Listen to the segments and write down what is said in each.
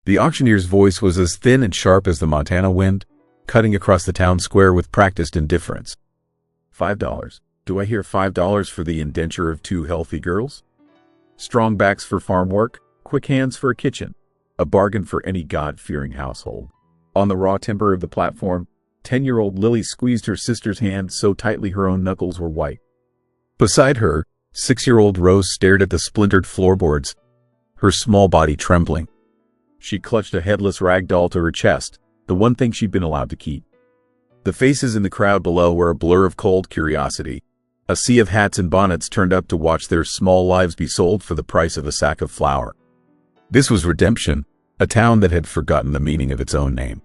The auctioneer's voice was as thin and sharp as the Montana wind, cutting across the town square with practiced indifference. $5. Do I hear $5 for the indenture of 2 healthy girls? Strong backs for farm work, quick hands for a kitchen. A bargain for any God-fearing household. On the raw timber of the platform, 10-year-old Lily squeezed her sister's hand so tightly her own knuckles were white. Beside her, 6-year-old Rose stared at the splintered floorboards, her small body trembling. She clutched a headless rag doll to her chest, the one thing she'd been allowed to keep. The faces in the crowd below were a blur of cold curiosity. A sea of hats and bonnets turned up to watch their small lives be sold for the price of a sack of flour. This was Redemption, a town that had forgotten the meaning of its own name.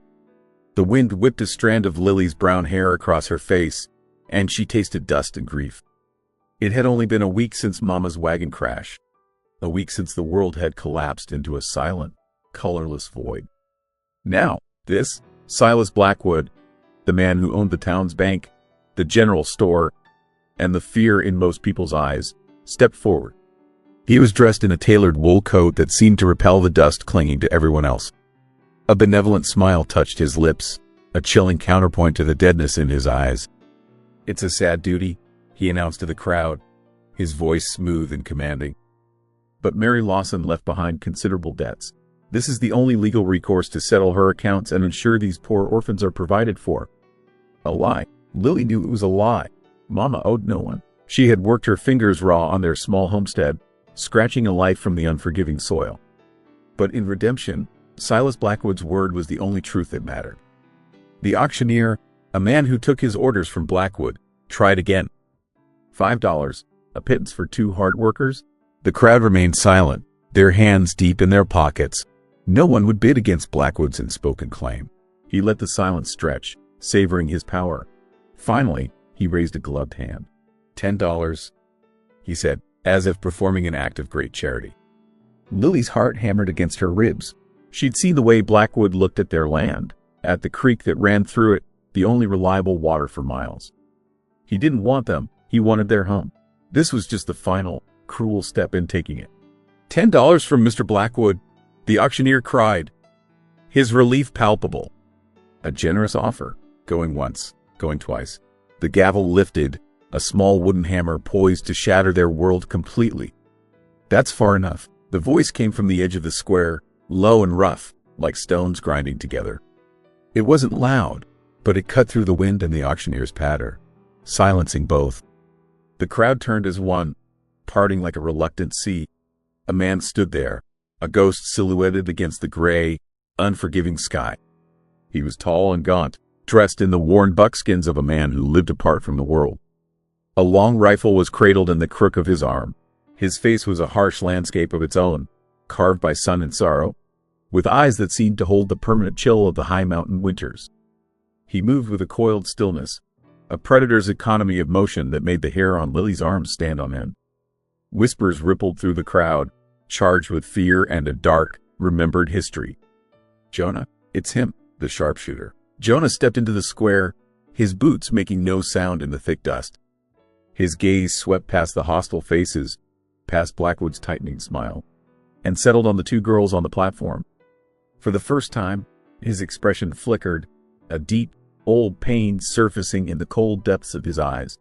The wind whipped a strand of Lily's brown hair across her face, and she tasted dust and grief. It had only been a week since Mama's wagon crash. A week since the world had collapsed into a silent, colorless void. Now, this, Silas Blackwood, the man who owned the town's bank, the general store, and the fear in most people's eyes, stepped forward. He was dressed in a tailored wool coat that seemed to repel the dust clinging to everyone else. A benevolent smile touched his lips, a chilling counterpoint to the deadness in his eyes. "It's a sad duty," he announced to the crowd, his voice smooth and commanding. "But Mary Lawson left behind considerable debts. This is the only legal recourse to settle her accounts and ensure these poor orphans are provided for." A lie. Lily knew it was a lie. Mama owed no one. She had worked her fingers raw on their small homestead, scratching a life from the unforgiving soil. But in Redemption, Silas Blackwood's word was the only truth that mattered. The auctioneer, a man who took his orders from Blackwood, tried again. $5, a pittance for 2 hard workers? The crowd remained silent, their hands deep in their pockets. No one would bid against Blackwood's unspoken claim. He let the silence stretch, savoring his power. Finally, he raised a gloved hand. $10, he said, as if performing an act of great charity. Lily's heart hammered against her ribs. She'd seen the way Blackwood looked at their land, at the creek that ran through it, the only reliable water for miles. He didn't want them, he wanted their home. This was just the final, cruel step in taking it. $10 from Mr. Blackwood, the auctioneer cried, his relief palpable. A generous offer, going once, going twice. The gavel lifted, a small wooden hammer poised to shatter their world completely. "That's far enough." The voice came from the edge of the square, low and rough, like stones grinding together. It wasn't loud, but it cut through the wind and the auctioneer's patter, silencing both. The crowd turned as one, parting like a reluctant sea. A man stood there, a ghost silhouetted against the gray, unforgiving sky. He was tall and gaunt, dressed in the worn buckskins of a man who lived apart from the world. A long rifle was cradled in the crook of his arm. His face was a harsh landscape of its own, carved by sun and sorrow, with eyes that seemed to hold the permanent chill of the high mountain winters. He moved with a coiled stillness, a predator's economy of motion that made the hair on Lily's arms stand on end. Whispers rippled through the crowd, charged with fear and a dark, remembered history. "Jonah, it's him, the sharpshooter." Jonah stepped into the square, his boots making no sound in the thick dust. His gaze swept past the hostile faces, past Blackwood's tightening smile, and settled on the 2 girls on the platform. For the first time, his expression flickered, a deep, old pain surfacing in the cold depths of his eyes.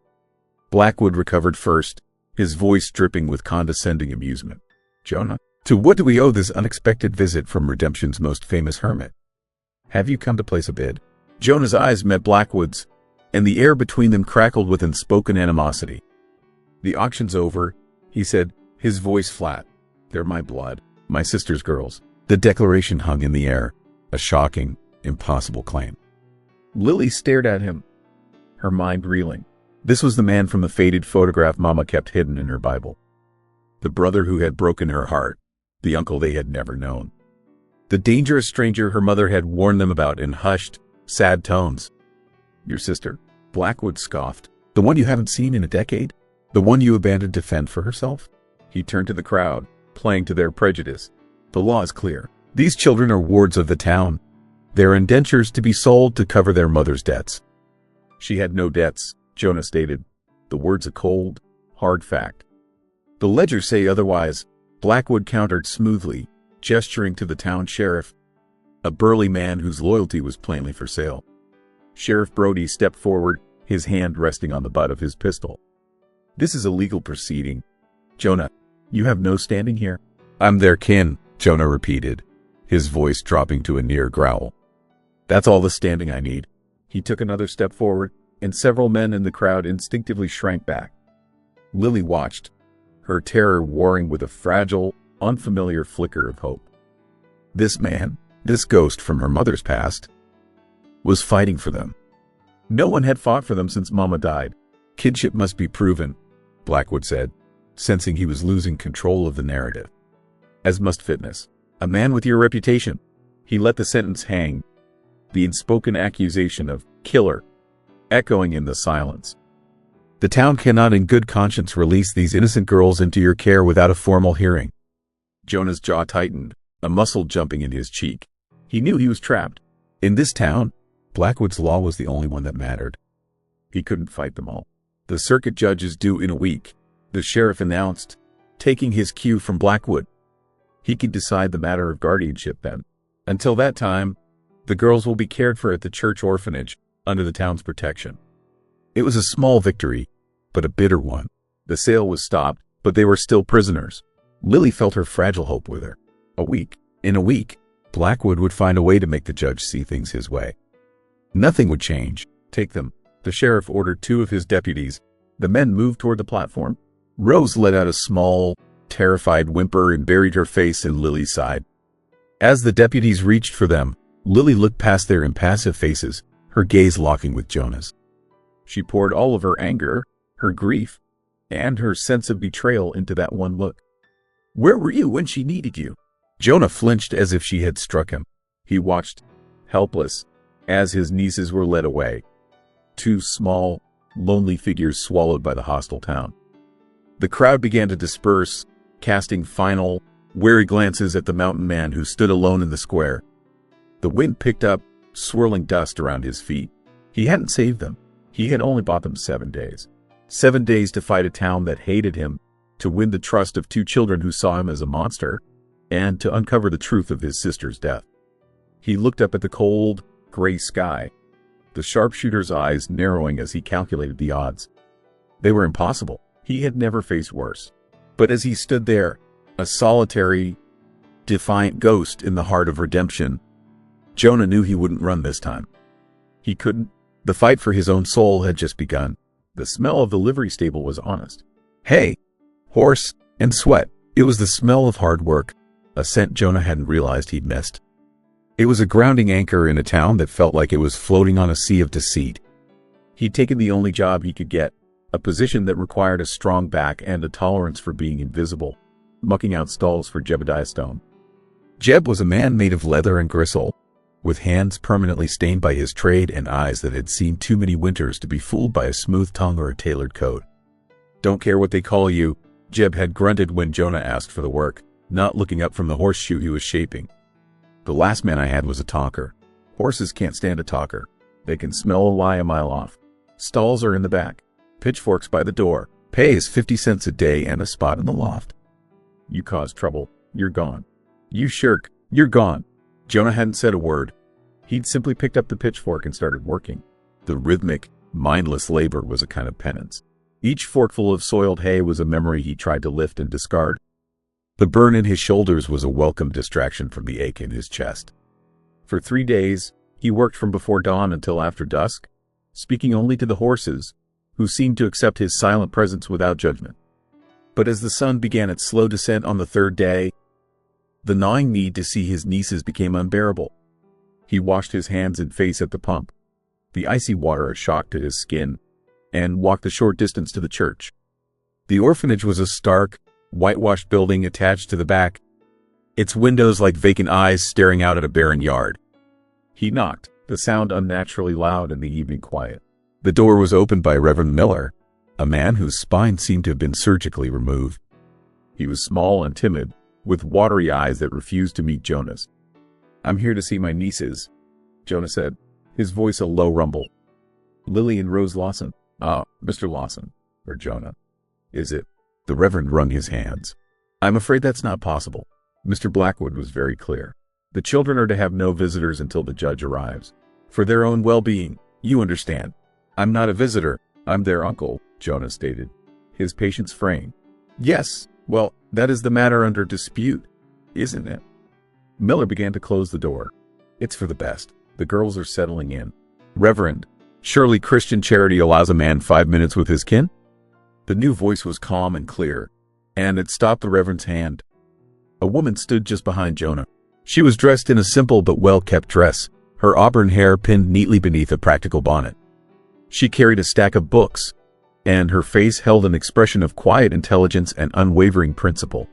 Blackwood recovered first, his voice dripping with condescending amusement. "Jonah, to what do we owe this unexpected visit from Redemption's most famous hermit? Have you come to place a bid?" Jonah's eyes met Blackwood's, and the air between them crackled with unspoken animosity. "The auction's over," he said, his voice flat. "They're my blood, my sister's girls." The declaration hung in the air, a shocking, impossible claim. Lily stared at him, her mind reeling. This was the man from the faded photograph Mama kept hidden in her Bible. The brother who had broken her heart, the uncle they had never known. The dangerous stranger her mother had warned them about in hushed, sad tones. "Your sister?" Blackwood scoffed. "The one you haven't seen in a decade? The one you abandoned to fend for herself?" He turned to the crowd, playing to their prejudice. "The law is clear. These children are wards of the town. They're indentures to be sold to cover their mother's debts." "She had no debts," Jonah stated. The word's a cold, hard fact. "The ledgers say otherwise," Blackwood countered smoothly, gesturing to the town sheriff, a burly man whose loyalty was plainly for sale. Sheriff Brody stepped forward, his hand resting on the butt of his pistol. "This is a legal proceeding. Jonah, you have no standing here." "I'm their kin," Jonah repeated, his voice dropping to a near growl. "That's all the standing I need." He took another step forward, and several men in the crowd instinctively shrank back. Lily watched, her terror warring with a fragile, unfamiliar flicker of hope. This man, this ghost from her mother's past, was fighting for them. No one had fought for them since Mama died. "Kinship must be proven," Blackwood said, sensing he was losing control of the narrative. "As must fitness. A man with your reputation." He let the sentence hang, the unspoken accusation of killer echoing in the silence. "The town cannot in good conscience release these innocent girls into your care without a formal hearing." Jonah's jaw tightened, a muscle jumping in his cheek. He knew he was trapped. In this town, Blackwood's law was the only one that mattered. He couldn't fight them all. "The circuit judge is due in a week," the sheriff announced, taking his cue from Blackwood. He could decide the matter of guardianship then. Until that time, the girls will be cared for at the church orphanage, under the town's protection. It was a small victory, but a bitter one. The sale was stopped, but they were still prisoners. Lily felt her fragile hope with her. In a week, Blackwood would find a way to make the judge see things his way. Nothing would change. "Take them," the sheriff ordered two of his deputies. The men moved toward the platform. Rose let out a small, terrified whimper and buried her face in Lily's side. As the deputies reached for them, Lily looked past their impassive faces, her gaze locking with Jonah's. She poured all of her anger, her grief, and her sense of betrayal into that one look. "Where were you when she needed you?" Jonah flinched as if she had struck him. He watched, helpless, as his nieces were led away. Two small, lonely figures swallowed by the hostile town. The crowd began to disperse, casting final, wary glances at the mountain man who stood alone in the square. The wind picked up, swirling dust around his feet. He hadn't saved them. He had only bought them 7 days. 7 days to fight a town that hated him, to win the trust of 2 children who saw him as a monster, and to uncover the truth of his sister's death. He looked up at the cold, gray sky, the sharpshooter's eyes narrowing as he calculated the odds. They were impossible. He had never faced worse. But as he stood there, a solitary, defiant ghost in the heart of redemption, Jonah knew he wouldn't run this time. He couldn't. The fight for his own soul had just begun. The smell of the livery stable was honest. Hay, horse, and sweat. It was the smell of hard work, a scent Jonah hadn't realized he'd missed. It was a grounding anchor in a town that felt like it was floating on a sea of deceit. He'd taken the only job he could get, a position that required a strong back and a tolerance for being invisible, mucking out stalls for Jebediah Stone. Jeb was a man made of leather and gristle, with hands permanently stained by his trade and eyes that had seen too many winters to be fooled by a smooth tongue or a tailored coat. "Don't care what they call you," Jeb had grunted when Jonah asked for the work, not looking up from the horseshoe he was shaping. "The last man I had was a talker. Horses can't stand a talker. They can smell a lie a mile off. Stalls are in the back. Pitchforks by the door. Pay is 50 cents a day and a spot in the loft. You cause trouble, you're gone. You shirk, you're gone." Jonah hadn't said a word. He'd simply picked up the pitchfork and started working. The rhythmic, mindless labor was a kind of penance. Each forkful of soiled hay was a memory he tried to lift and discard. The burn in his shoulders was a welcome distraction from the ache in his chest. For 3 days, he worked from before dawn until after dusk, speaking only to the horses, who seemed to accept his silent presence without judgment. But as the sun began its slow descent on the 3rd day, the gnawing need to see his nieces became unbearable. He washed his hands and face at the pump, the icy water a shock to his skin, and walked a short distance to the church. The orphanage was a stark, whitewashed building attached to the back, its windows like vacant eyes staring out at a barren yard. He knocked, the sound unnaturally loud in the evening quiet. The door was opened by Reverend Miller, a man whose spine seemed to have been surgically removed. He was small and timid, with watery eyes that refused to meet Jonah's. "I'm here to see my nieces," Jonah said, his voice a low rumble. "Lily and Rose Lawson." "Ah, Mr. Lawson," or Jonah. "Is it?" The Reverend wrung his hands. "I'm afraid that's not possible." Mr. Blackwood was very clear. The children are to have no visitors until the judge arrives. For their own well-being, you understand. I'm not a visitor, I'm their uncle, Jonah stated, his patience fraying. Yes, well, that is the matter under dispute, isn't it? Miller began to close the door. It's for the best. The girls are settling in. Reverend, surely Christian charity allows a man 5 minutes with his kin? The new voice was calm and clear, and it stopped the Reverend's hand. A woman stood just behind Jonah. She was dressed in a simple but well-kept dress, her auburn hair pinned neatly beneath a practical bonnet. She carried a stack of books, and her face held an expression of quiet intelligence and unwavering principle.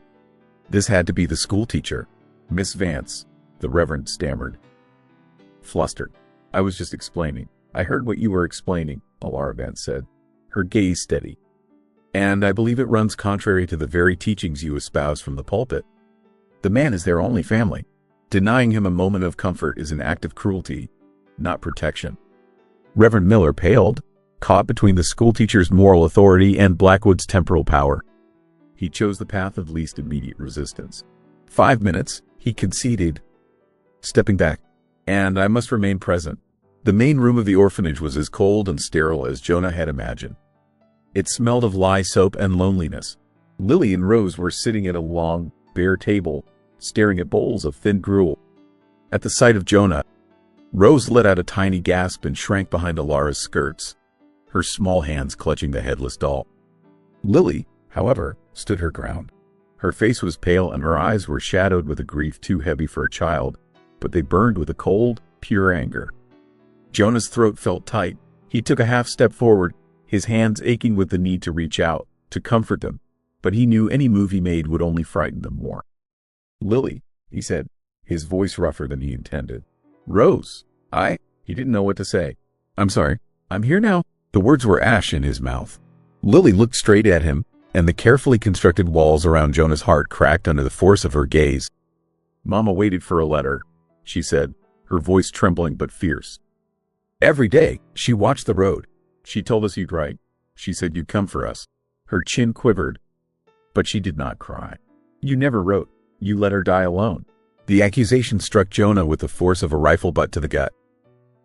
This had to be the schoolteacher. Miss Vance, the Reverend stammered. Flustered. I was just explaining. I heard what you were explaining, Alara Vance said, her gaze steady. And I believe it runs contrary to the very teachings you espouse from the pulpit. The man is their only family. Denying him a moment of comfort is an act of cruelty, not protection. Reverend Miller paled, caught between the schoolteacher's moral authority and Blackwood's temporal power. He chose the path of least immediate resistance. 5 minutes, he conceded, stepping back. And I must remain present. The main room of the orphanage was as cold and sterile as Jonah had imagined. It smelled of lye soap and loneliness. Lily and Rose were sitting at a long, bare table, staring at bowls of thin gruel. At the sight of Jonah, Rose let out a tiny gasp and shrank behind Alara's skirts, her small hands clutching the headless doll. Lily, however, stood her ground. Her face was pale and her eyes were shadowed with a grief too heavy for a child, but they burned with a cold, pure anger. Jonah's throat felt tight. He took a half step forward, his hands aching with the need to reach out, to comfort them, but he knew any move he made would only frighten them more. Lily, he said, his voice rougher than he intended. Rose, he didn't know what to say. I'm sorry, I'm here now. The words were ash in his mouth. Lily looked straight at him, and the carefully constructed walls around Jonah's heart cracked under the force of her gaze. Mama waited for a letter, she said, her voice trembling but fierce. Every day, she watched the road. She told us you'd write. She said you'd come for us. Her chin quivered, but she did not cry. You never wrote. You let her die alone. The accusation struck Jonah with the force of a rifle butt to the gut.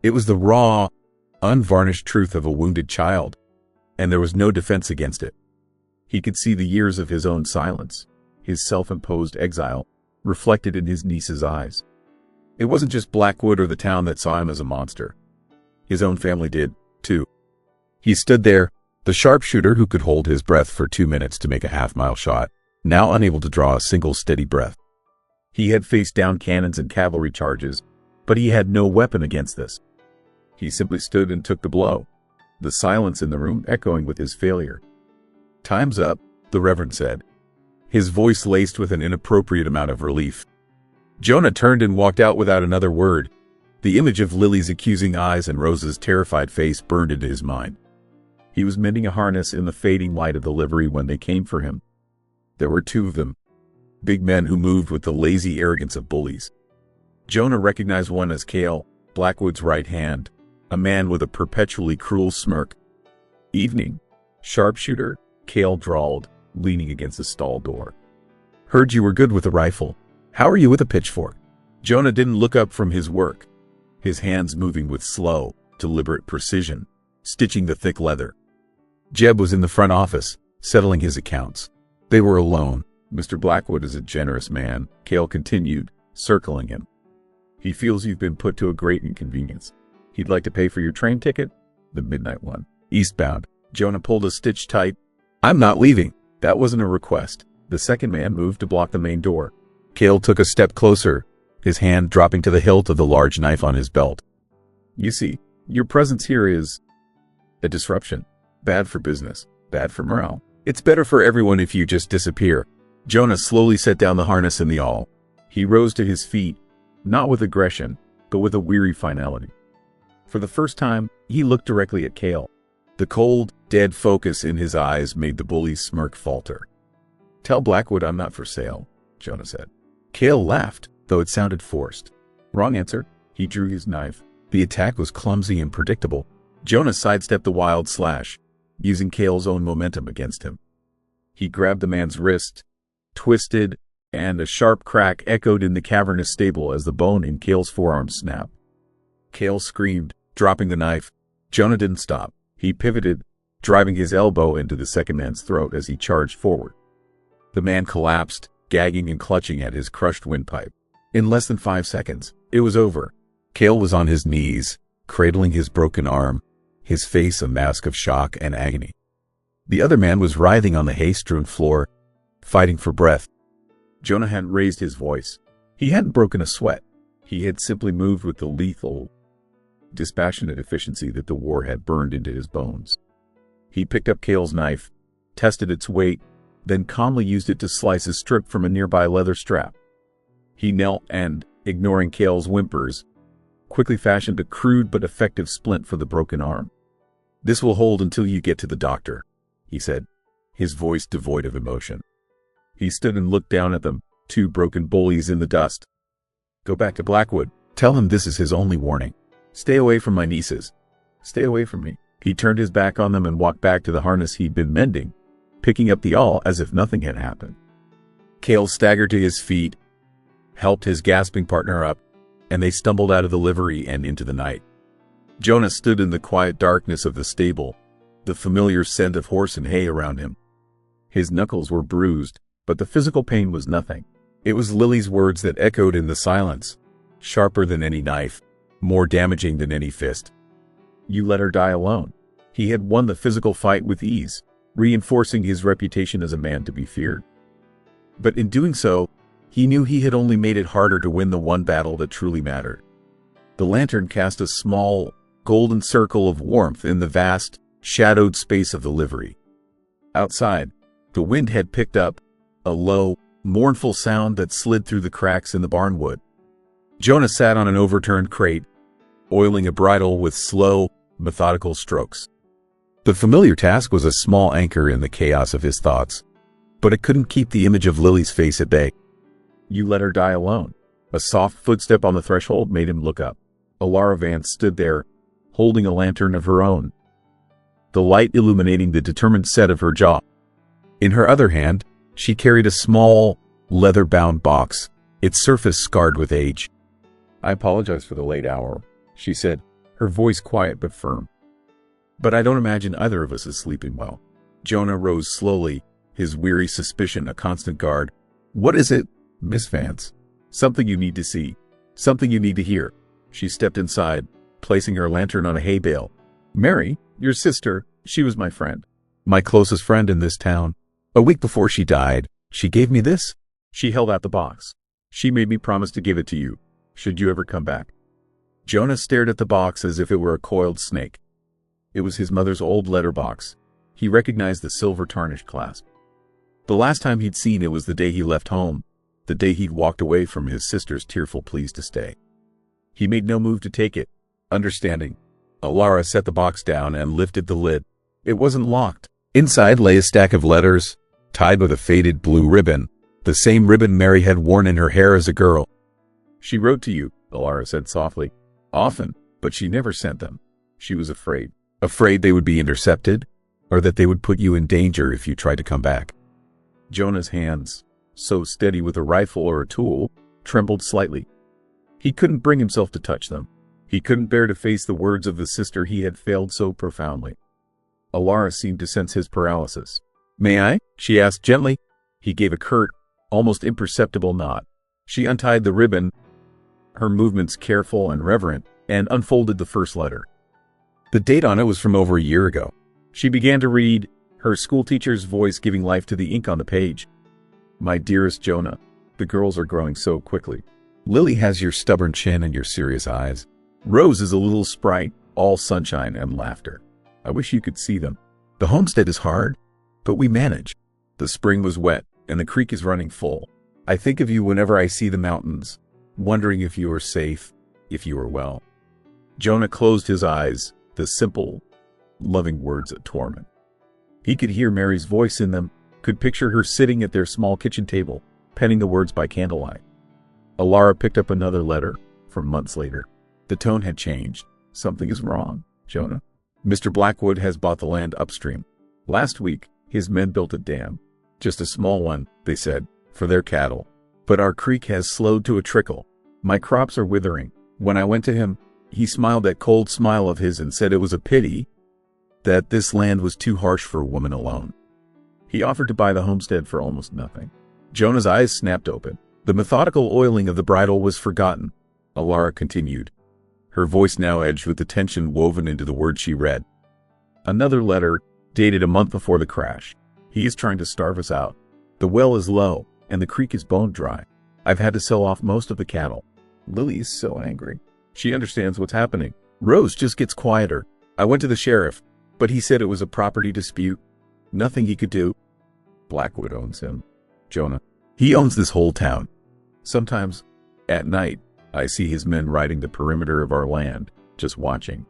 It was the raw, unvarnished truth of a wounded child, and there was no defense against it. He could see the years of his own silence, his self-imposed exile, reflected in his niece's eyes. It wasn't just Blackwood or the town that saw him as a monster. His own family did, too. He stood there, the sharpshooter who could hold his breath for 2 minutes to make a half-mile shot, now unable to draw a single steady breath. He had faced down cannons and cavalry charges, but he had no weapon against this. He simply stood and took the blow, the silence in the room echoing with his failure. Time's up, the Reverend said, his voice laced with an inappropriate amount of relief. Jonah turned and walked out without another word. The image of Lily's accusing eyes and Rose's terrified face burned into his mind. He was mending a harness in the fading light of the livery when they came for him. There were 2 of them, big men who moved with the lazy arrogance of bullies. Jonah recognized one as Cale, Blackwood's right hand, a man with a perpetually cruel smirk. Evening, sharpshooter, Cale drawled, leaning against the stall door. Heard you were good with a rifle. How are you with a pitchfork? Jonah didn't look up from his work, his hands moving with slow, deliberate precision, stitching the thick leather. Jeb was in the front office, settling his accounts. They were alone. Mr. Blackwood is a generous man, Cale continued, circling him. He feels you've been put to a great inconvenience. He'd like to pay for your train ticket, the midnight one, eastbound. Jonah pulled a stitch tight. I'm not leaving. That wasn't a request. The second man moved to block the main door. Cale took a step closer, his hand dropping to the hilt of the large knife on his belt. You see, your presence here is a disruption. Bad for business, bad for morale. It's better for everyone if you just disappear. Jonah slowly set down the harness in the awl. He rose to his feet, not with aggression, but with a weary finality. For the first time, he looked directly at Cale. The cold, dead focus in his eyes made the bully's smirk falter. Tell Blackwood I'm not for sale, Jonah said. Cale laughed, though it sounded forced. Wrong answer. He drew his knife. The attack was clumsy and predictable. Jonah sidestepped the wild slash, using Cale's own momentum against him. He grabbed the man's wrist, twisted, and a sharp crack echoed in the cavernous stable as the bone in Cale's forearm snapped. Cale screamed, dropping the knife. Jonah didn't stop. He pivoted, driving his elbow into the second man's throat as he charged forward. The man collapsed, gagging and clutching at his crushed windpipe. In less than 5 seconds, it was over. Cale was on his knees, cradling his broken arm, his face a mask of shock and agony. The other man was writhing on the hay-strewn floor, fighting for breath. Jonah hadn't raised his voice. He hadn't broken a sweat. He had simply moved with the lethal, dispassionate efficiency that the war had burned into his bones. He picked up Cale's knife, tested its weight, then calmly used it to slice a strip from a nearby leather strap. He knelt and, ignoring Cale's whimpers, quickly fashioned a crude but effective splint for the broken arm. "This will hold until you get to the doctor," he said, his voice devoid of emotion. He stood and looked down at them, two broken bullies in the dust. "Go back to Blackwood. Tell him this is his only warning. Stay away from my nieces. Stay away from me." He turned his back on them and walked back to the harness he'd been mending, picking up the awl as if nothing had happened. Cale staggered to his feet, helped his gasping partner up, and they stumbled out of the livery and into the night. Jonah stood in the quiet darkness of the stable, the familiar scent of horse and hay around him. His knuckles were bruised, but the physical pain was nothing. It was Lily's words that echoed in the silence, sharper than any knife, more damaging than any fist. "You let her die alone." He had won the physical fight with ease, reinforcing his reputation as a man to be feared. But in doing so, he knew he had only made it harder to win the one battle that truly mattered. The lantern cast a small, golden circle of warmth in the vast, shadowed space of the livery. Outside, the wind had picked up, a low, mournful sound that slid through the cracks in the barnwood. Jonah sat on an overturned crate, oiling a bridle with slow, methodical strokes. The familiar task was a small anchor in the chaos of his thoughts, but it couldn't keep the image of Lily's face at bay. "You let her die alone." A soft footstep on the threshold made him look up. Alara Vance stood there, holding a lantern of her own, the light illuminating the determined set of her jaw. In her other hand, she carried a small, leather-bound box, its surface scarred with age. "I apologize for the late hour," she said, her voice quiet but firm. "But I don't imagine either of us is sleeping well." Jonah rose slowly, his weary suspicion a constant guard. "What is it, Miss Vance?" "Something you need to see. Something you need to hear." She stepped inside, placing her lantern on a hay bale. "Mary, your sister, she was my friend. My closest friend in this town. A week before she died, she gave me this." She held out the box. "She made me promise to give it to you, should you ever come back." Jonah stared at the box as if it were a coiled snake. It was his mother's old letter box. He recognized the silver tarnished clasp. The last time he'd seen it was the day he left home, the day he'd walked away from his sister's tearful pleas to stay. He made no move to take it, understanding. Alara set the box down and lifted the lid. It wasn't locked. Inside lay a stack of letters, tied with a faded blue ribbon, the same ribbon Mary had worn in her hair as a girl. "She wrote to you," Alara said softly. "Often, but she never sent them. She was afraid. Afraid they would be intercepted, or that they would put you in danger if you tried to come back." Jonah's hands, so steady with a rifle or a tool, trembled slightly. He couldn't bring himself to touch them. He couldn't bear to face the words of the sister he had failed so profoundly. Alara seemed to sense his paralysis. "May I?" she asked gently. He gave a curt, almost imperceptible nod. She untied the ribbon, her movements careful and reverent, and unfolded the first letter. The date on it was from over a year ago. She began to read, her schoolteacher's voice giving life to the ink on the page. "My dearest Jonah, the girls are growing so quickly. Lily has your stubborn chin and your serious eyes. Rose is a little sprite, all sunshine and laughter. I wish you could see them. The homestead is hard, but we manage. The spring was wet, and the creek is running full. I think of you whenever I see the mountains, wondering if you are safe, if you are well." Jonah closed his eyes, the simple, loving words a torment. He could hear Mary's voice in them, could picture her sitting at their small kitchen table, penning the words by candlelight. Alara picked up another letter, from months later. The tone had changed. "Something is wrong, Jonah. Mr. Blackwood has bought the land upstream. Last week, his men built a dam. Just a small one, they said, for their cattle. but our creek has slowed to a trickle. My crops are withering. When I went to him, he smiled that cold smile of his and said it was a pity that this land was too harsh for a woman alone. He offered to buy the homestead for almost nothing. Jonah's eyes snapped open. The methodical oiling of the bridle was forgotten. Alara continued, her voice now edged with the tension woven into the words she read. Another letter, dated a month before the crash. He is trying to starve us out. The well is low, and the creek is bone dry. I've had to sell off most of the cattle. Lily is so angry. She understands what's happening. Rose just gets quieter. I went to the sheriff, but he said it was a property dispute. Nothing he could do. Blackwood owns him. Jonah. He owns this whole town. Sometimes, at night, I see his men riding the perimeter of our land, just watching.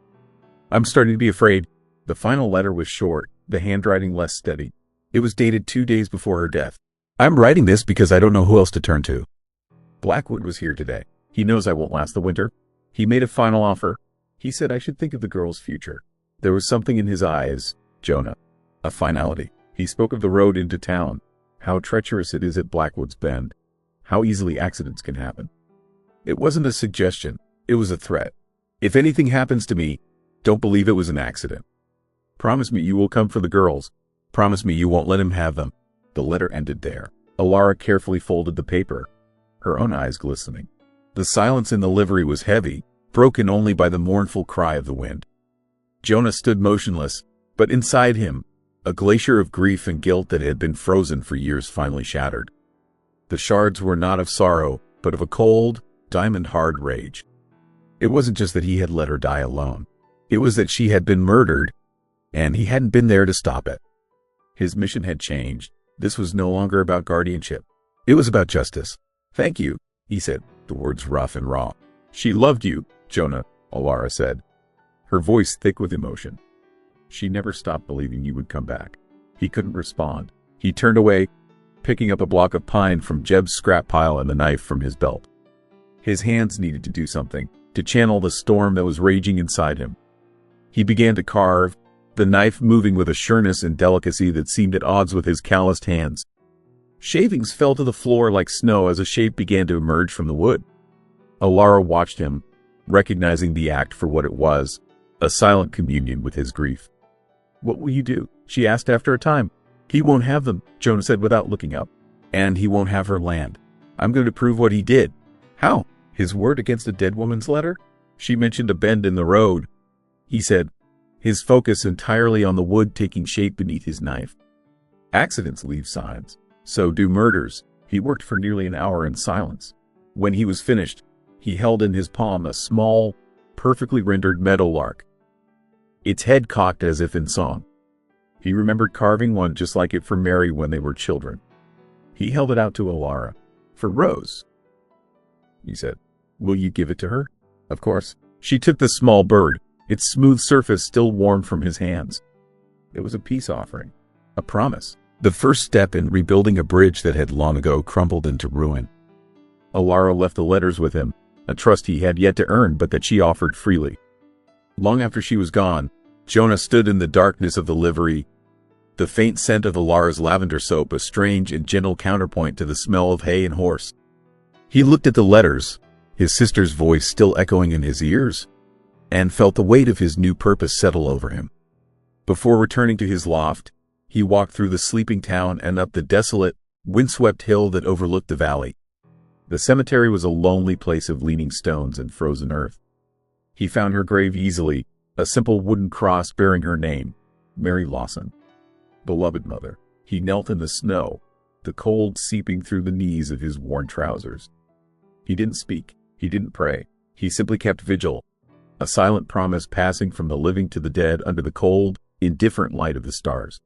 I'm starting to be afraid. The final letter was short, the handwriting less steady. It was dated 2 days before her death. I'm writing this because I don't know who else to turn to. Blackwood was here today. He knows I won't last the winter. He made a final offer. He said I should think of the girl's future. There was something in his eyes, Jonah. A finality. He spoke of the road into town, how treacherous it is at Blackwood's Bend, how easily accidents can happen. It wasn't a suggestion, it was a threat. If anything happens to me, don't believe it was an accident. Promise me you will come for the girls. Promise me you won't let him have them. The letter ended there. Alara carefully folded the paper, her own eyes glistening. The silence in the livery was heavy, broken only by the mournful cry of the wind. Jonah stood motionless, but inside him, a glacier of grief and guilt that had been frozen for years finally shattered. The shards were not of sorrow, but of a cold, diamond-hard rage. It wasn't just that he had let her die alone. It was that she had been murdered, and he hadn't been there to stop it. His mission had changed. This was no longer about guardianship. It was about justice. Thank you, he said, the words rough and raw. She loved you, Jonah, Alara said, her voice thick with emotion. She never stopped believing you would come back. He couldn't respond. He turned away, picking up a block of pine from Jeb's scrap pile and the knife from his belt. His hands needed to do something, to channel the storm that was raging inside him. He began to carve, the knife moving with a sureness and delicacy that seemed at odds with his calloused hands. Shavings fell to the floor like snow as a shape began to emerge from the wood. Alara watched him, recognizing the act for what it was, a silent communion with his grief. What will you do? She asked after a time. He won't have them, Jonah said without looking up. And he won't have her land. I'm going to prove what he did. How? His word against a dead woman's letter? She mentioned a bend in the road. He said, his focus entirely on the wood taking shape beneath his knife. Accidents leave signs. So do murders. He worked for nearly an hour in silence. When he was finished, he held in his palm a small, perfectly rendered meadowlark, its head cocked as if in song. He remembered carving one just like it for Mary when they were children. He held it out to Alara. For Rose, he said. Will you give it to her? Of course. She took the small bird, its smooth surface still warm from his hands. It was a peace offering, a promise, the first step in rebuilding a bridge that had long ago crumbled into ruin. Alara left the letters with him, a trust he had yet to earn but that she offered freely. Long after she was gone, Jonah stood in the darkness of the livery, the faint scent of Alara's lavender soap a strange and gentle counterpoint to the smell of hay and horse. He looked at the letters, his sister's voice still echoing in his ears, and felt the weight of his new purpose settle over him. Before returning to his loft, he walked through the sleeping town and up the desolate, windswept hill that overlooked the valley. The cemetery was a lonely place of leaning stones and frozen earth. He found her grave easily, a simple wooden cross bearing her name, Mary Lawson. Beloved mother. He knelt in the snow, the cold seeping through the knees of his worn trousers. He didn't speak. He didn't pray. He simply kept vigil, a silent promise passing from the living to the dead under the cold, indifferent light of the stars.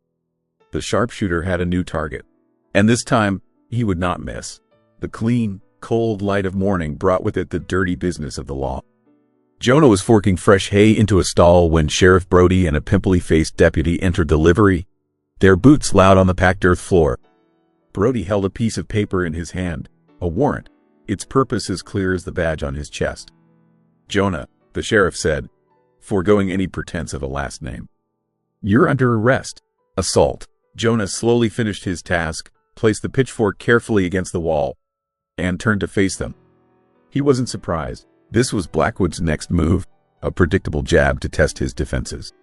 The sharpshooter had a new target, and this time he would not miss. The clean, cold light of morning brought with it the dirty business of the law. Jonah was forking fresh hay into a stall when Sheriff Brody and a pimply-faced deputy entered the livery, their boots loud on the packed earth floor. Brody held a piece of paper in his hand, a warrant, its purpose as clear as the badge on his chest. Jonah, the sheriff said, foregoing any pretense of a last name. You're under arrest. Assault. Jonah slowly finished his task, placed the pitchfork carefully against the wall. and turned to face them. He wasn't surprised. This was Blackwood's next move, a predictable jab to test his defenses.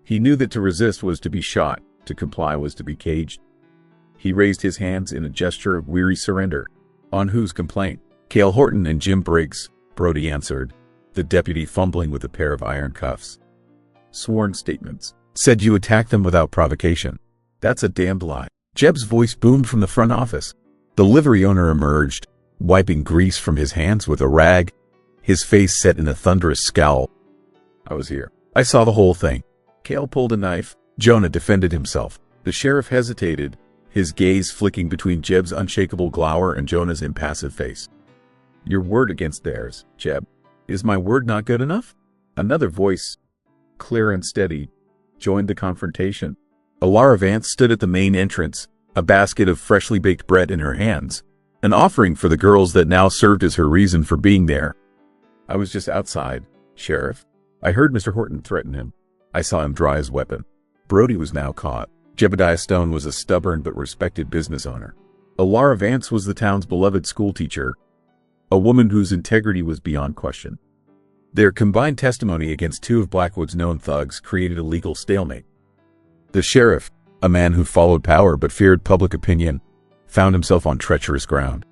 He knew that to resist was to be shot, to comply was to be caged. He raised his hands in a gesture of weary surrender. On whose complaint? Cale Horton and Jim Briggs, Brody answered, the deputy fumbling with a pair of iron cuffs. Sworn statements. Said you attacked them without provocation. That's a damned lie. Jeb's voice boomed from the front office. The livery owner emerged, wiping grease from his hands with a rag, his face set in a thunderous scowl. I was here. I saw the whole thing. Cale pulled a knife. Jonah defended himself. The sheriff hesitated, his gaze flicking between Jeb's unshakable glower and Jonah's impassive face. Your word against theirs, Jeb. Is my word not good enough? Another voice, clear and steady, joined the confrontation. Alara Vance stood at the main entrance, a basket of freshly baked bread in her hands, an offering for the girls that now served as her reason for being there. I was just outside, Sheriff. I heard Mr. Horton threaten him. I saw him draw his weapon. Brody was now caught. Jebediah Stone was a stubborn but respected business owner. Alara Vance was the town's beloved schoolteacher, a woman whose integrity was beyond question. Their combined testimony against two of Blackwood's known thugs created a legal stalemate. The sheriff, a man who followed power but feared public opinion, found himself on treacherous ground.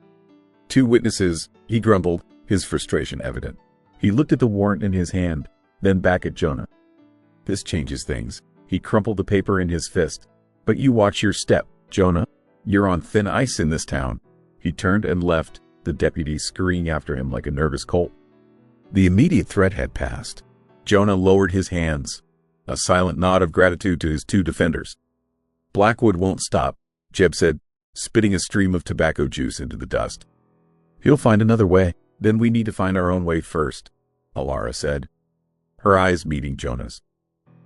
Two witnesses, he grumbled, his frustration evident. He looked at the warrant in his hand, then back at Jonah. This changes things. He crumpled the paper in his fist. But you watch your step, Jonah. You're on thin ice in this town. He turned and left, the deputy scurrying after him like a nervous colt. The immediate threat had passed. Jonah lowered his hands, a silent nod of gratitude to his two defenders. Blackwood won't stop, Jeb said, spitting a stream of tobacco juice into the dust. He'll find another way. Then we need to find our own way first, Alara said, her eyes meeting Jonah's.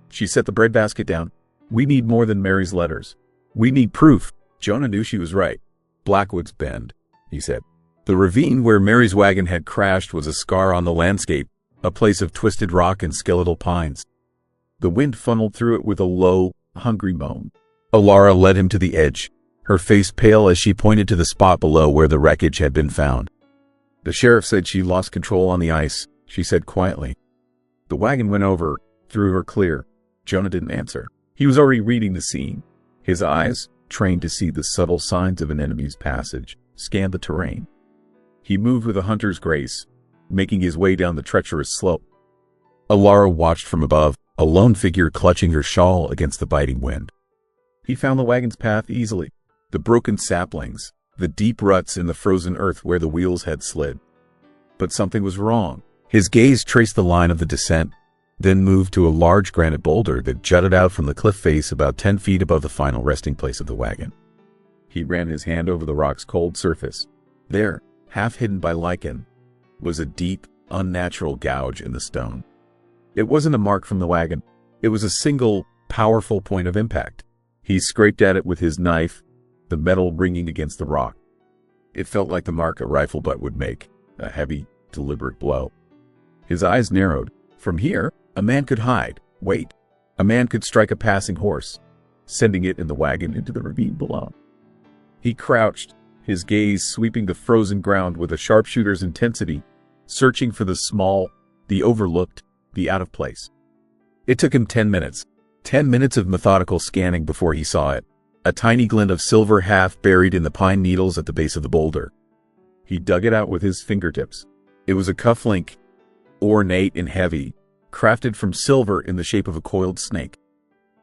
She set the breadbasket down. We need more than Mary's letters. We need proof. Jonah knew she was right. Blackwood's Bend, he said. The ravine where Mary's wagon had crashed was a scar on the landscape, a place of twisted rock and skeletal pines. The wind funneled through it with a low, hungry moan. Alara led him to the edge, her face pale as she pointed to the spot below where the wreckage had been found. The sheriff said she lost control on the ice, she said quietly. The wagon went over, threw her clear. Jonah didn't answer. He was already reading the scene. His eyes, trained to see the subtle signs of an enemy's passage, scanned the terrain. He moved with a hunter's grace, making his way down the treacherous slope. Alara watched from above, a lone figure clutching her shawl against the biting wind. He found the wagon's path easily. The broken saplings, the deep ruts in the frozen earth where the wheels had slid. But something was wrong. His gaze traced the line of the descent, then moved to a large granite boulder that jutted out from the cliff face about 10 feet above the final resting place of the wagon. He ran his hand over the rock's cold surface. There, half hidden by lichen, was a deep, unnatural gouge in the stone. It wasn't a mark from the wagon. It was a single, powerful point of impact. He scraped at it with his knife, the metal ringing against the rock. It felt like the mark a rifle butt would make, a heavy, deliberate blow. His eyes narrowed. From here, a man could hide, wait. A man could strike a passing horse, sending it in the wagon into the ravine below. He crouched, his gaze sweeping the frozen ground with a sharpshooter's intensity, searching for the small, the overlooked, the out of place. It took him 10 minutes. 10 minutes of methodical scanning before he saw it, a tiny glint of silver half buried in the pine needles at the base of the boulder. He dug it out with his fingertips. It was a cufflink, ornate and heavy, crafted from silver in the shape of a coiled snake.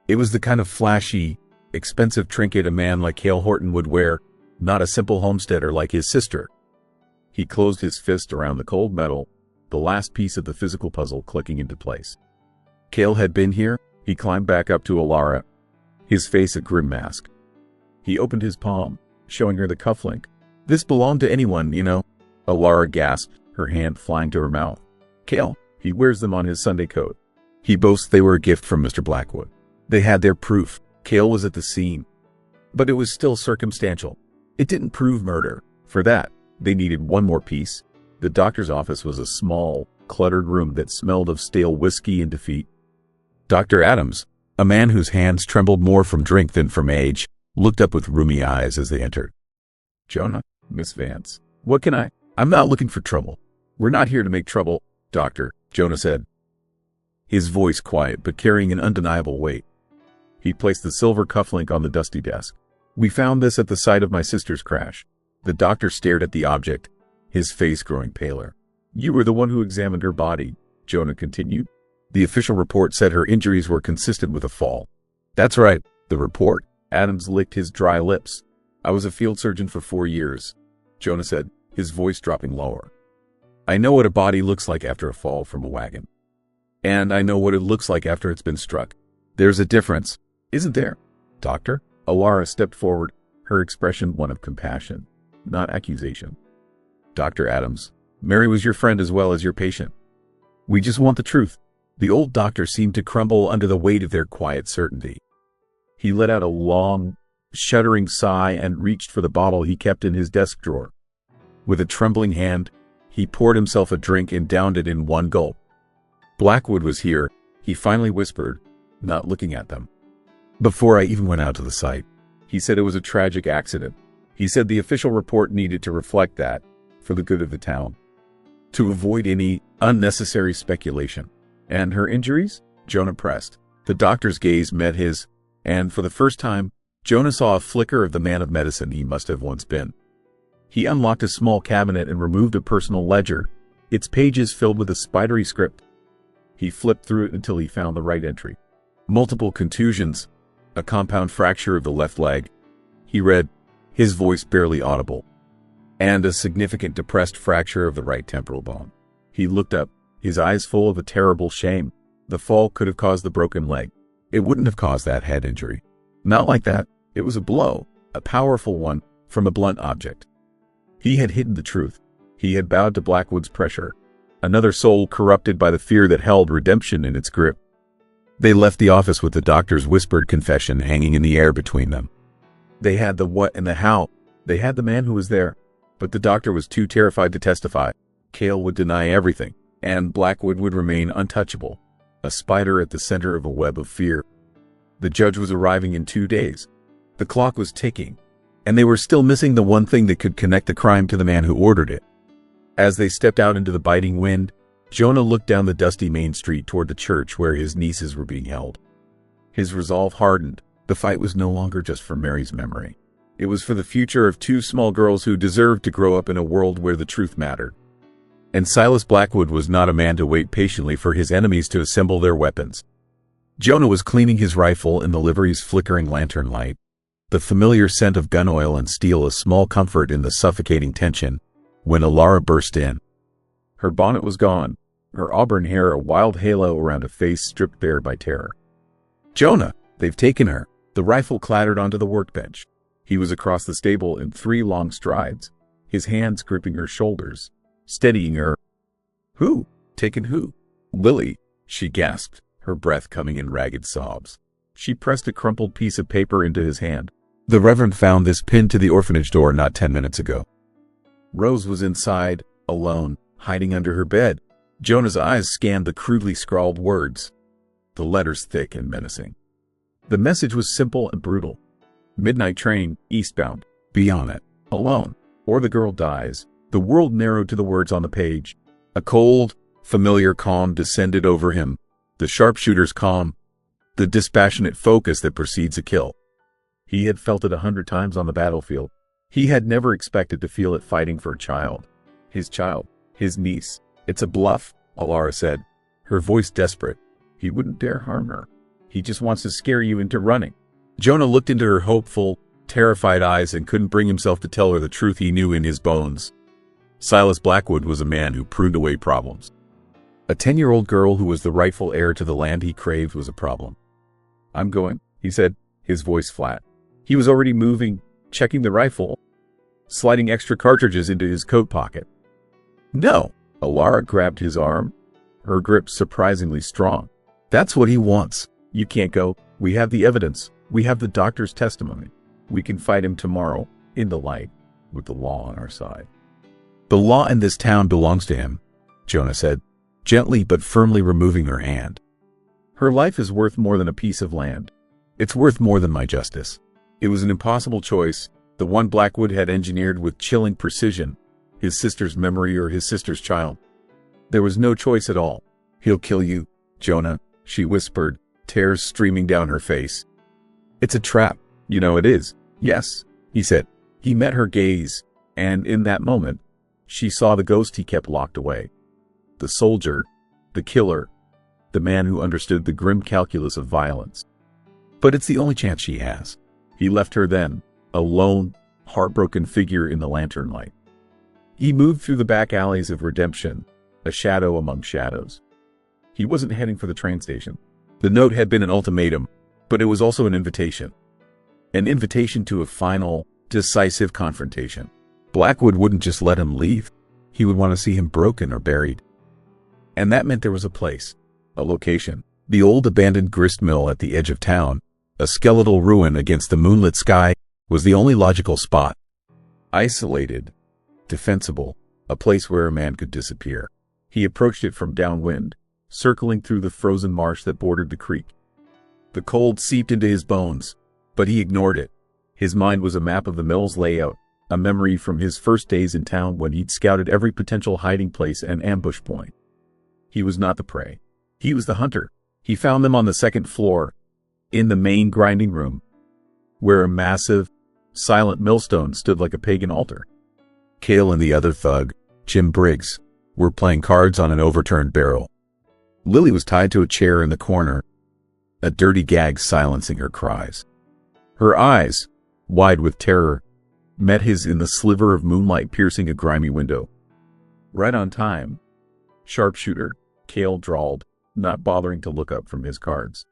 It was the kind of flashy, expensive trinket a man like Cale Horton would wear, not a simple homesteader like his sister. He closed his fist around the cold metal, the last piece of the physical puzzle clicking into place. Cale had been here. He climbed back up to Alara, his face a grim mask. He opened his palm, showing her the cufflink. This belonged to anyone, you know. Alara gasped, her hand flying to her mouth. Cale, he wears them on his Sunday coat. He boasts they were a gift from Mr. Blackwood. They had their proof. Cale was at the scene. But it was still circumstantial. It didn't prove murder. For that, they needed one more piece. The doctor's office was a small, cluttered room that smelled of stale whiskey and defeat. Dr. Adams, a man whose hands trembled more from drink than from age, looked up with rheumy eyes as they entered. Jonah, Miss Vance. What can I? I'm not looking for trouble. We're not here to make trouble, Doctor, Jonah said, his voice quiet but carrying an undeniable weight. He placed the silver cufflink on the dusty desk. We found this at the site of my sister's crash. The doctor stared at the object, his face growing paler. You were the one who examined her body, Jonah continued. The official report said her injuries were consistent with a fall. That's right, the report. Adams licked his dry lips. I was a field surgeon for 4 years, Jonah said, his voice dropping lower. I know what a body looks like after a fall from a wagon. And I know what it looks like after it's been struck. There's a difference, isn't there, Doctor? Alara stepped forward, her expression one of compassion, not accusation. Dr. Adams, Mary was your friend as well as your patient. We just want the truth. The old doctor seemed to crumble under the weight of their quiet certainty. He let out a long, shuddering sigh and reached for the bottle he kept in his desk drawer. With a trembling hand, he poured himself a drink and downed it in one gulp. Blackwood was here, he finally whispered, not looking at them. Before I even went out to the site, he said it was a tragic accident. He said the official report needed to reflect that, for the good of the town, to avoid any unnecessary speculation. And her injuries? Jonah pressed. The doctor's gaze met his, and for the first time, Jonah saw a flicker of the man of medicine he must have once been. He unlocked a small cabinet and removed a personal ledger, its pages filled with a spidery script. He flipped through it until he found the right entry. Multiple contusions, a compound fracture of the left leg, he read, his voice barely audible, and a significant depressed fracture of the right temporal bone. He looked up, his eyes full of a terrible shame. The fall could have caused the broken leg. It wouldn't have caused that head injury. Not like that. It was a blow, a powerful one, from a blunt object. He had hidden the truth. He had bowed to Blackwood's pressure. Another soul corrupted by the fear that held redemption in its grip. They left the office with the doctor's whispered confession hanging in the air between them. They had the what and the how. They had the man who was there. But the doctor was too terrified to testify. Cale would deny everything, and Blackwood would remain untouchable, a spider at the center of a web of fear. The judge was arriving in 2 days. The clock was ticking, and they were still missing the one thing that could connect the crime to the man who ordered it. As they stepped out into the biting wind, Jonah looked down the dusty main street toward the church where his nieces were being held. His resolve hardened. The fight was no longer just for Mary's memory. It was for the future of 2 small girls who deserved to grow up in a world where the truth mattered. And Silas Blackwood was not a man to wait patiently for his enemies to assemble their weapons. Jonah was cleaning his rifle in the livery's flickering lantern light, the familiar scent of gun oil and steel a small comfort in the suffocating tension, when Alara burst in. Her bonnet was gone, her auburn hair a wild halo around a face stripped bare by terror. Jonah, they've taken her. The rifle clattered onto the workbench. He was across the stable in 3 long strides, his hands gripping her shoulders, steadying her. Who? Taken who? Lily, she gasped, her breath coming in ragged sobs. She pressed a crumpled piece of paper into his hand. The Reverend found this pinned to the orphanage door not 10 minutes ago. Rose was inside, alone, hiding under her bed. Jonah's eyes scanned the crudely scrawled words, the letters thick and menacing. The message was simple and brutal. Midnight train, eastbound. Be on it. Alone. Or the girl dies. The world narrowed to the words on the page. A cold, familiar calm descended over him. The sharpshooter's calm. The dispassionate focus that precedes a kill. He had felt it 100 times on the battlefield. He had never expected to feel it fighting for a child. His niece. It's a bluff, Alara said, her voice desperate. He wouldn't dare harm her. He just wants to scare you into running. Jonah looked into her hopeful, terrified eyes and couldn't bring himself to tell her the truth he knew in his bones. Silas Blackwood was a man who pruned away problems. A 10-year-old girl who was the rightful heir to the land he craved was a problem. I'm going, he said, his voice flat. He was already moving, checking the rifle, sliding extra cartridges into his coat pocket. No, Alara grabbed his arm, her grip surprisingly strong. That's what he wants. You can't go. We have the evidence. We have the doctor's testimony. We can fight him tomorrow, in the light, with the law on our side. The law in this town belongs to him, Jonah said, gently but firmly removing her hand. Her life is worth more than a piece of land. It's worth more than my justice. It was an impossible choice, the one Blackwood had engineered with chilling precision, his sister's memory or his sister's child. There was no choice at all. "He'll kill you, Jonah," she whispered, tears streaming down her face. "It's a trap. You know it is." "Yes," he said. He met her gaze, and in that moment, she saw the ghost he kept locked away. The soldier, the killer, the man who understood the grim calculus of violence. But it's the only chance she has. He left her then, a lone, heartbroken figure in the lantern light. He moved through the back alleys of redemption, a shadow among shadows. He wasn't heading for the train station. The note had been an ultimatum, but it was also an invitation. An invitation to a final, decisive confrontation. Blackwood wouldn't just let him leave. He would want to see him broken or buried. And that meant there was a place, a location. The old abandoned grist mill at the edge of town, a skeletal ruin against the moonlit sky, was the only logical spot. Isolated, defensible, a place where a man could disappear. He approached it from downwind, circling through the frozen marsh that bordered the creek. The cold seeped into his bones, but he ignored it. His mind was a map of the mill's layout, a memory from his first days in town when he'd scouted every potential hiding place and ambush point. He was not the prey. He was the hunter. He found them on the second floor, in the main grinding room, where a massive, silent millstone stood like a pagan altar. Cale and the other thug, Jim Briggs, were playing cards on an overturned barrel. Lily was tied to a chair in the corner, a dirty gag silencing her cries. Her eyes, wide with terror, met his in the sliver of moonlight piercing a grimy window. "Right on time, sharpshooter," Cale drawled, not bothering to look up from his cards.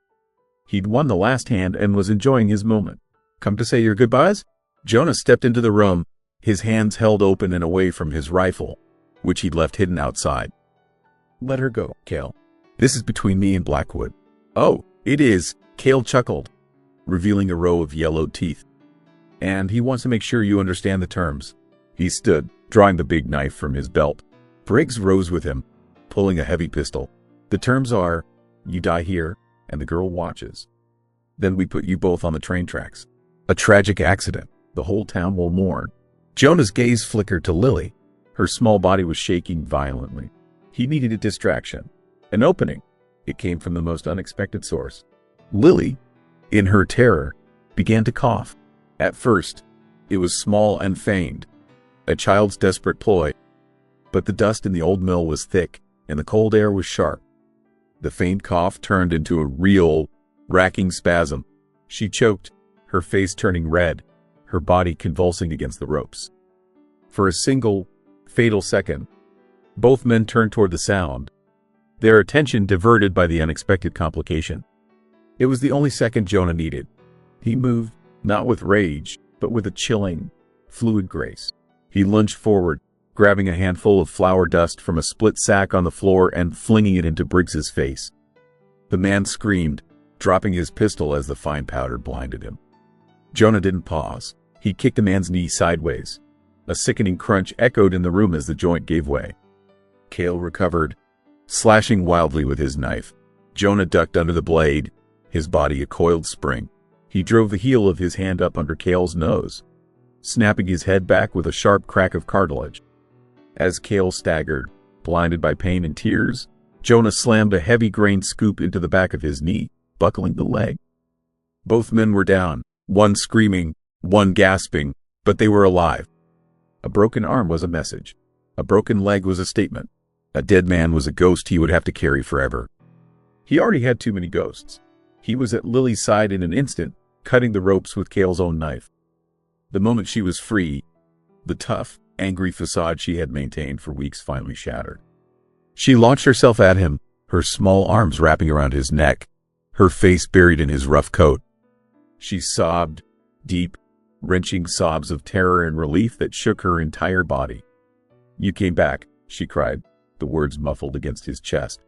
He'd won the last hand and was enjoying his moment. "Come to say your goodbyes?" Jonah stepped into the room, his hands held open and away from his rifle, which he'd left hidden outside. "Let her go, Cale. This is between me and Blackwood." "Oh, it is," Cale chuckled, revealing a row of yellowed teeth. "And he wants to make sure you understand the terms." He stood, drawing the big knife from his belt. Briggs rose with him, pulling a heavy pistol. "The terms are, you die here, and the girl watches. Then we put you both on the train tracks. A tragic accident. The whole town will mourn." Jonah's gaze flickered to Lily. Her small body was shaking violently. He needed a distraction. An opening. It came from the most unexpected source. Lily, in her terror, began to cough. At first, it was small and feigned, a child's desperate ploy. But the dust in the old mill was thick, and the cold air was sharp. The faint cough turned into a real, racking spasm. She choked, her face turning red, her body convulsing against the ropes. For a single, fatal second, both men turned toward the sound, their attention diverted by the unexpected complication. It was the only second Jonah needed. He moved, not with rage, but with a chilling, fluid grace. He lunged forward, grabbing a handful of flour dust from a split sack on the floor and flinging it into Briggs's face. The man screamed, dropping his pistol as the fine powder blinded him. Jonah didn't pause. He kicked the man's knee sideways. A sickening crunch echoed in the room as the joint gave way. Cale recovered, slashing wildly with his knife. Jonah ducked under the blade, his body a coiled spring. He drove the heel of his hand up under Cale's nose, snapping his head back with a sharp crack of cartilage. As Cale staggered, blinded by pain and tears, Jonah slammed a heavy-grained scoop into the back of his knee, buckling the leg. Both men were down, one screaming, one gasping, but they were alive. A broken arm was a message. A broken leg was a statement. A dead man was a ghost he would have to carry forever. He already had too many ghosts. He was at Lily's side in an instant, cutting the ropes with Cale's own knife. The moment she was free, the tough, angry facade she had maintained for weeks finally shattered. She launched herself at him, her small arms wrapping around his neck, her face buried in his rough coat. She sobbed, deep, wrenching sobs of terror and relief that shook her entire body. "You came back," she cried, the words muffled against his chest.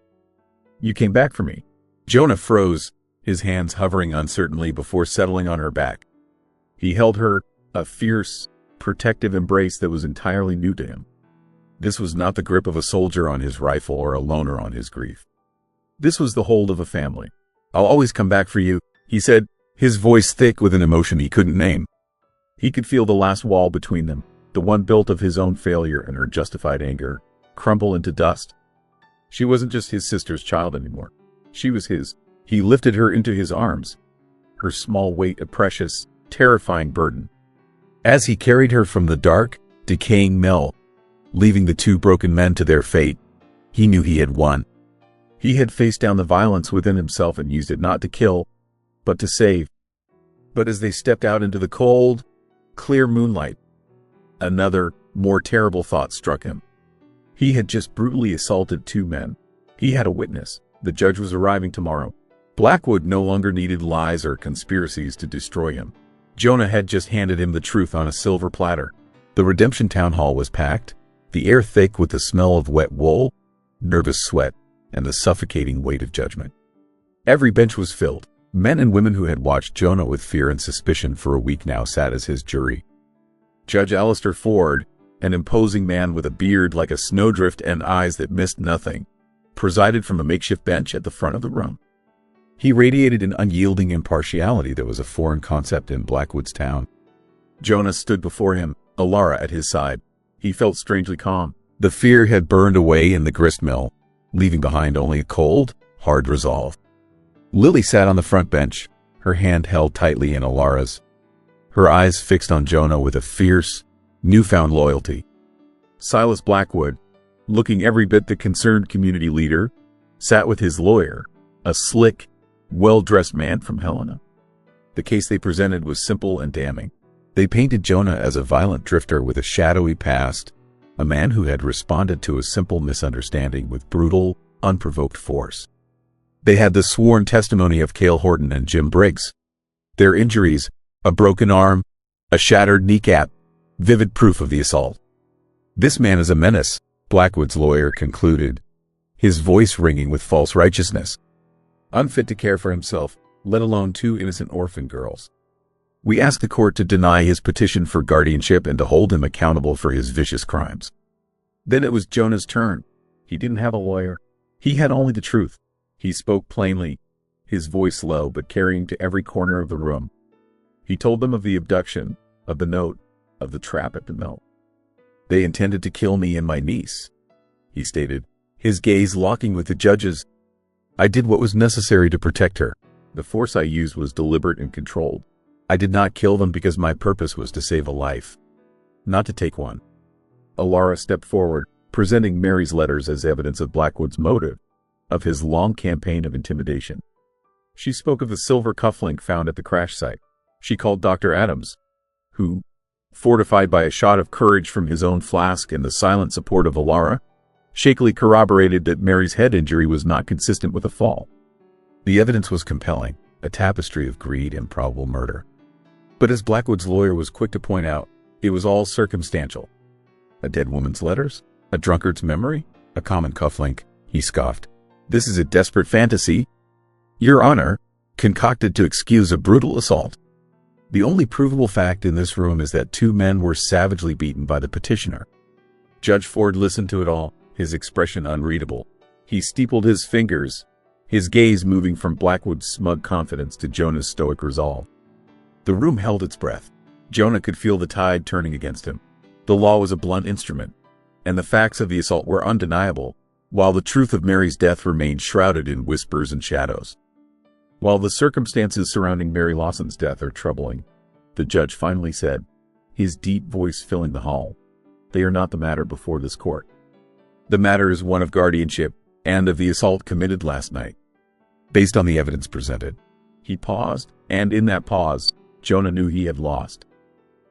"You came back for me." Jonah froze, his hands hovering uncertainly before settling on her back. He held her, a fierce, protective embrace that was entirely new to him. This was not the grip of a soldier on his rifle or a loner on his grief. This was the hold of a family. "I'll always come back for you," he said, his voice thick with an emotion he couldn't name. He could feel the last wall between them, the one built of his own failure and her justified anger, crumble into dust. She wasn't just his sister's child anymore. She was his. He lifted her into his arms, her small weight a precious, terrifying burden. As he carried her from the dark, decaying mill, leaving the two broken men to their fate, he knew he had won. He had faced down the violence within himself and used it not to kill, but to save. But as they stepped out into the cold, clear moonlight, another, more terrible thought struck him. He had just brutally assaulted two men. He had a witness. The judge was arriving tomorrow. Blackwood no longer needed lies or conspiracies to destroy him. Jonah had just handed him the truth on a silver platter. The redemption town hall was packed, the air thick with the smell of wet wool, nervous sweat, and the suffocating weight of judgment. Every bench was filled. Men and women who had watched Jonah with fear and suspicion for a week now sat as his jury. Judge Alistair Ford, an imposing man with a beard like a snowdrift and eyes that missed nothing, presided from a makeshift bench at the front of the room. He radiated an unyielding impartiality that was a foreign concept in Blackwood's town. Jonah stood before him, Alara at his side. He felt strangely calm. The fear had burned away in the grist mill, leaving behind only a cold, hard resolve. Lily sat on the front bench, her hand held tightly in Alara's, her eyes fixed on Jonah with a fierce, newfound loyalty. Silas Blackwood, looking every bit the concerned community leader, sat with his lawyer, a slick, well-dressed man from Helena. The case they presented was simple and damning. They painted Jonah as a violent drifter with a shadowy past, a man who had responded to a simple misunderstanding with brutal, unprovoked force. They had the sworn testimony of Cale Horton and Jim Briggs. Their injuries, a broken arm, a shattered kneecap, vivid proof of the assault. This man is a menace, Blackwood's lawyer concluded, his voice ringing with false righteousness. Unfit to care for himself, let alone two innocent orphan girls. We ask the court to deny his petition for guardianship and to hold him accountable for his vicious crimes. Then it was Jonah's turn. He didn't have a lawyer. He had only the truth. He spoke plainly, his voice low but carrying to every corner of the room. He told them of the abduction, of the note, of the trap at the mill. They intended to kill me and my niece, he stated, his gaze locking with the judge's. I did what was necessary to protect her. The force I used was deliberate and controlled. I did not kill them because my purpose was to save a life, not to take one. Alara stepped forward, presenting Mary's letters as evidence of Blackwood's motive, of his long campaign of intimidation. She spoke of the silver cufflink found at the crash site. She called Dr. Adams, who, fortified by a shot of courage from his own flask and the silent support of Alara, shakily corroborated that Mary's head injury was not consistent with a fall. The evidence was compelling, a tapestry of greed and probable murder. But as Blackwood's lawyer was quick to point out, it was all circumstantial. A dead woman's letters? A drunkard's memory? A common cufflink? He scoffed. This is a desperate fantasy, Your Honor, concocted to excuse a brutal assault. The only provable fact in this room is that two men were savagely beaten by the petitioner. Judge Ford listened to it all, his expression unreadable. He steepled his fingers, his gaze moving from Blackwood's smug confidence to Jonah's stoic resolve. The room held its breath. Jonah could feel the tide turning against him. The law was a blunt instrument, and the facts of the assault were undeniable, while the truth of Mary's death remained shrouded in whispers and shadows. While the circumstances surrounding Mary Lawson's death are troubling, the judge finally said, his deep voice filling the hall, they are not the matter before this court. The matter is one of guardianship and of the assault committed last night. Based on the evidence presented, he paused, and in that pause, Jonah knew he had lost.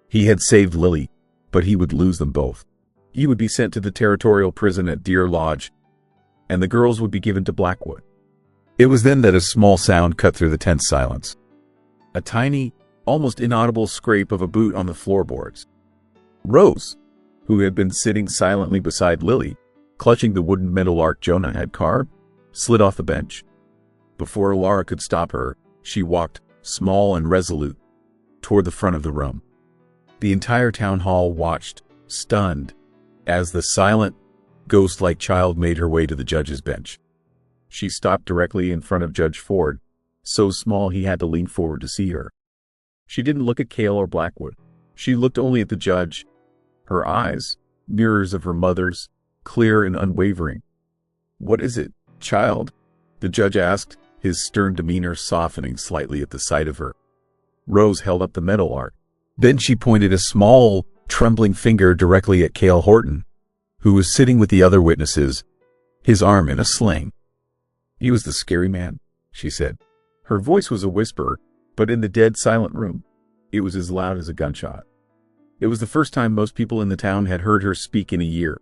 He had saved Lily, but he would lose them both. He would be sent to the territorial prison at Deer Lodge, and the girls would be given to Blackwood. It was then that a small sound cut through the tense silence. A tiny, almost inaudible scrape of a boot on the floorboards. Rose, who had been sitting silently beside Lily, clutching the wooden metal arc Jonah had carved, slid off the bench. Before Alara could stop her, she walked, small and resolute, toward the front of the room. The entire town hall watched, stunned, as the silent, ghost-like child made her way to the judge's bench. She stopped directly in front of Judge Ford, so small he had to lean forward to see her. She didn't look at Cale or Blackwood. She looked only at the judge, Her eyes, mirrors of her mother's, clear and unwavering. "What is it, child?" the judge asked, his stern demeanor softening slightly at the sight of her. Rose held up the metal art. Then she pointed a small, trembling finger directly at Cale Horton, who was sitting with the other witnesses, his arm in a sling. "He was the scary man," she said. Her voice was a whisper, but in the dead silent room, it was as loud as a gunshot. It was the first time most people in the town had heard her speak in a year.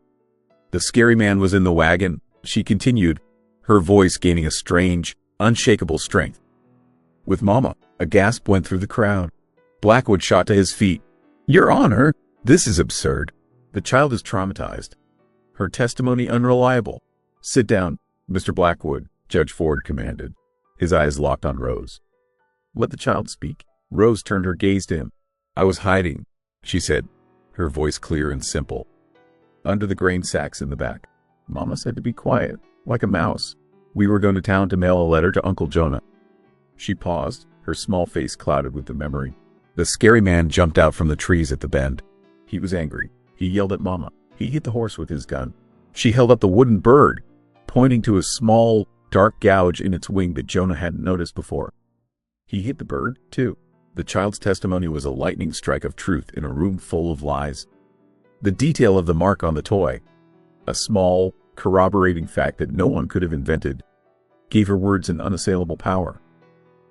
"The scary man was in the wagon," she continued, her voice gaining a strange, unshakable strength. "With Mama." A gasp went through the crowd. Blackwood shot to his feet. "Your Honor, this is absurd. The child is traumatized. Her testimony unreliable." "Sit down, Mr. Blackwood," Judge Ford commanded, his eyes locked on Rose. "Let the child speak." Rose turned her gaze to him. "I was hiding," she said, her voice clear and simple, "under the grain sacks in the back. Mama said to be quiet, like a mouse. We were going to town to mail a letter to Uncle Jonah." She paused, her small face clouded with the memory. The scary man jumped out from the trees at the bend. He was angry. He yelled at Mama. He hit the horse with his gun. She held up the wooden bird, pointing to a small, dark gouge in its wing that Jonah hadn't noticed before. He hit the bird, too. The child's testimony was a lightning strike of truth in a room full of lies. The detail of the mark on the toy, a small, corroborating fact that no one could have invented, gave her words an unassailable power.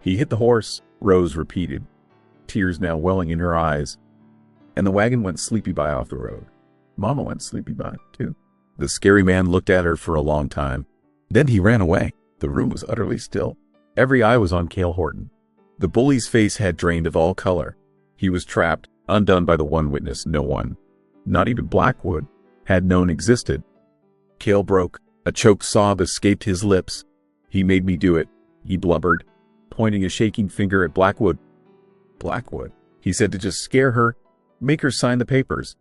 "He hit the horse," Rose repeated, tears now welling in her eyes. "And the wagon went sleepy by off the road. Mama went sleepy by, too." The scary man looked at her for a long time. Then he ran away. The room was utterly still. Every eye was on Cale Horton. The bully's face had drained of all color. He was trapped, undone by the one witness no one, not even Blackwood, had known existed. Cale broke. A choked sob escaped his lips. "He made me do it," he blubbered, pointing a shaking finger at Blackwood. "Blackwood," he said, to just scare her, make her sign the papers.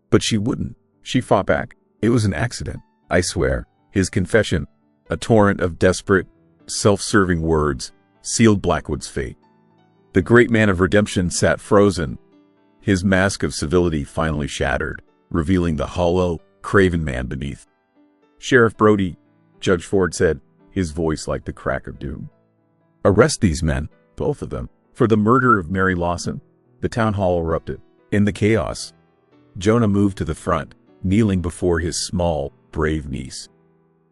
But she wouldn't. She fought back. "It was an accident, I swear." His confession, a torrent of desperate, self-serving words, sealed Blackwood's fate. The great man of redemption sat frozen, his mask of civility finally shattered, revealing the hollow, craven man beneath. "Sheriff Brody," Judge Ford said, his voice like the crack of doom. "Arrest these men, both of them, for the murder of Mary Lawson." The town hall erupted. In the chaos, Jonah moved to the front, kneeling before his small, brave niece.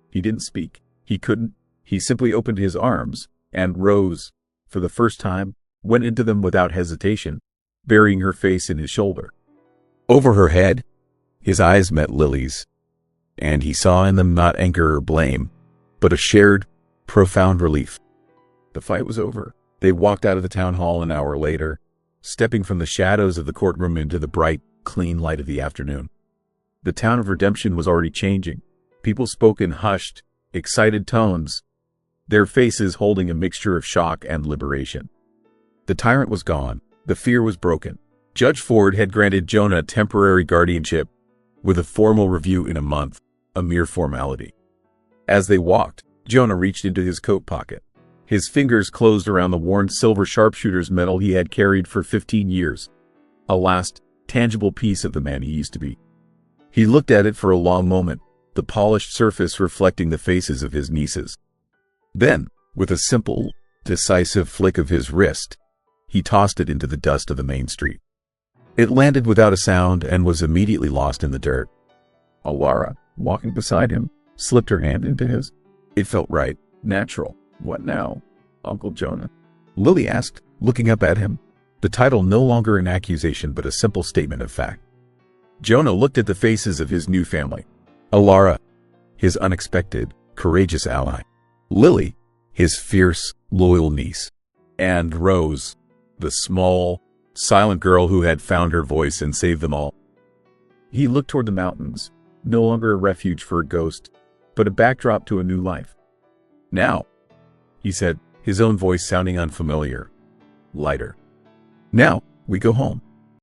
He didn't speak. He couldn't. He simply opened his arms, and Rose, for the first time, went into them without hesitation, burying her face in his shoulder. Over her head, his eyes met Lily's, and he saw in them not anger or blame, but a shared, profound relief. The fight was over. They walked out of the town hall an hour later, stepping from the shadows of the courtroom into the bright, clean light of the afternoon. The town of Redemption was already changing. People spoke in hushed, excited tones, their faces holding a mixture of shock and liberation. The tyrant was gone. The fear was broken. Judge Ford had granted Jonah temporary guardianship, with a formal review in a month, a mere formality. As they walked, Jonah reached into his coat pocket. His fingers closed around the worn silver sharpshooter's medal he had carried for 15 years, a last, tangible piece of the man he used to be. He looked at it for a long moment, the polished surface reflecting the faces of his nieces. Then, with a simple, decisive flick of his wrist, he tossed it into the dust of the main street. It landed without a sound and was immediately lost in the dirt. Alara, walking beside him, slipped her hand into his. It felt right, natural. "What now, Uncle Jonah?" Lily asked, looking up at him, the title no longer an accusation but a simple statement of fact. Jonah looked at the faces of his new family. Alara, his unexpected, courageous ally. Lily, his fierce, loyal niece. And Rose, the small, silent girl who had found her voice and saved them all. He looked toward the mountains, no longer a refuge for a ghost, but a backdrop to a new life. "Now," he said, his own voice sounding unfamiliar, lighter. "Now, we go home."